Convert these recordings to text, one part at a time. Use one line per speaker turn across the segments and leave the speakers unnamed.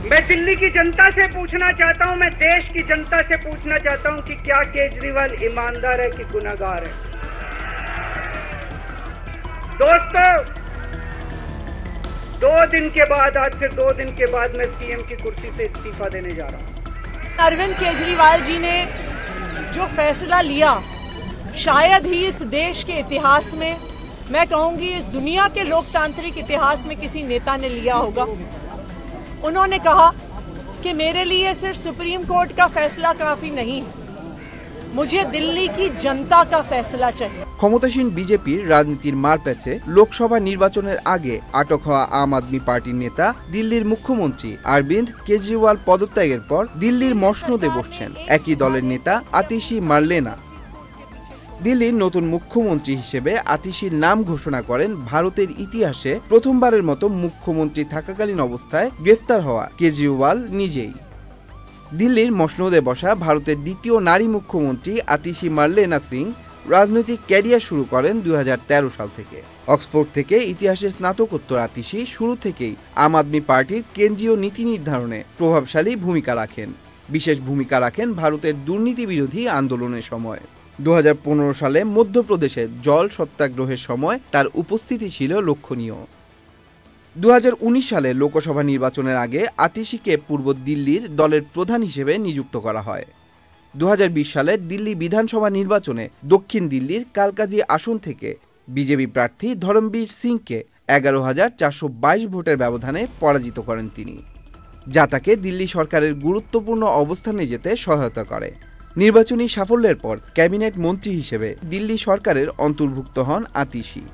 मैं दिल्ली की जनता से पूछना चाहता हूं, मैं देश की जनता से पूछना चाहता हूं कि क्या केजरीवाल ईमानदार है कि गुनहगार है। दोस्तों, 2 दिन के बाद, आज से 2 दिन के बाद मैं सीएम की कुर्सी से इस्तीफा देने जा रहा हूं।
अरविंद केजरीवाल जी ने जो फैसला लिया, शायद ही इस देश के इतिहास में, मैं कहूंगी इस दुनिया के लोकतांत्रिक इतिहास में किसी नेता ने लिया होगा। उन्होंने कहा कि मेरे लिए सिर्फ सुप्रीम कोर्ट का फैसला काफी नहीं है, मुझे दिल्ली की जनता का फैसला चाहिए।
ক্ষমতাসীন বিজেপির রাজনীতির মারপ্যাচে লোকসভা নির্বাচনের আগে আটক হওয়া আম আদমি পার্টির নেতা দিল্লির মুখ্যমন্ত্রী অরবিন্দ কেজরিওয়াল পদত্যাগের পর দিল্লির মসনদে বসছেন একই দলের নেতা আতিশি মার্লেনা। দিল্লির নতুন মুখ্যমন্ত্রী হিসেবে আতিশির নাম ঘোষণা করেন ভারতের ইতিহাসে প্রথমবারের মতো মুখ্যমন্ত্রী থাকাকালীন অবস্থায় গ্রেফতার হওয়া কেজরিওয়াল নিজেই। দিল্লির মসনদে বসা ভারতের দ্বিতীয় নারী মুখ্যমন্ত্রী আতিশি মার্লেনা সিং রাজনৈতিক ক্যারিয়ার শুরু করেন 2013 সাল থেকে। অক্সফোর্ড থেকে ইতিহাসে স্নাতকোত্তর আতিশি শুরু থেকেই আম আদমি পার্টির কেন্দ্রীয় নীতি নির্ধারণে প্রভাবশালী ভূমিকা রাখেন। বিশেষ ভূমিকা রাখেন ভারতের দুর্নীতি বিরোধী আন্দোলনের সময়। 2015 সালে মধ্যপ্রদেশে জল সত্যাগ্রহের সময় তার উপস্থিতি ছিল লক্ষণীয়। 2019 সালে লোকসভা নির্বাচনের আগে আতিশিকে পূর্ব দিল্লির দলের প্রধান হিসেবে নিযুক্ত করা হয়। 2020 সালের দিল্লি বিধানসভা নির্বাচনে দক্ষিণ দিল্লির কালকাজি আসন থেকে বিজেপি প্রার্থী ধরমবীর সিংকে 11,422 ভোটের ব্যবধানে পরাজিত করেন তিনি, যা তাকে দিল্লি সরকারের গুরুত্বপূর্ণ অবস্থানে যেতে সহায়তা করে। নির্বাচনী সাফল্যের পর ক্যাবিনেট মন্ত্রী হিসেবে দিল্লি সরকারের অন্তর্ভুক্ত হন আতিশি।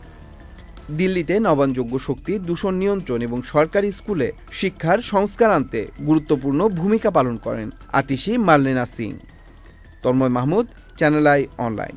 দিল্লিতে নবায়নযোগ্য শক্তি, দূষণ নিয়ন্ত্রণ এবং সরকারি স্কুলে শিক্ষার সংস্কার আনতে গুরুত্বপূর্ণ ভূমিকা পালন করেন Atishi Marlena Singh. Tanmoy Mahmud, Channel I online.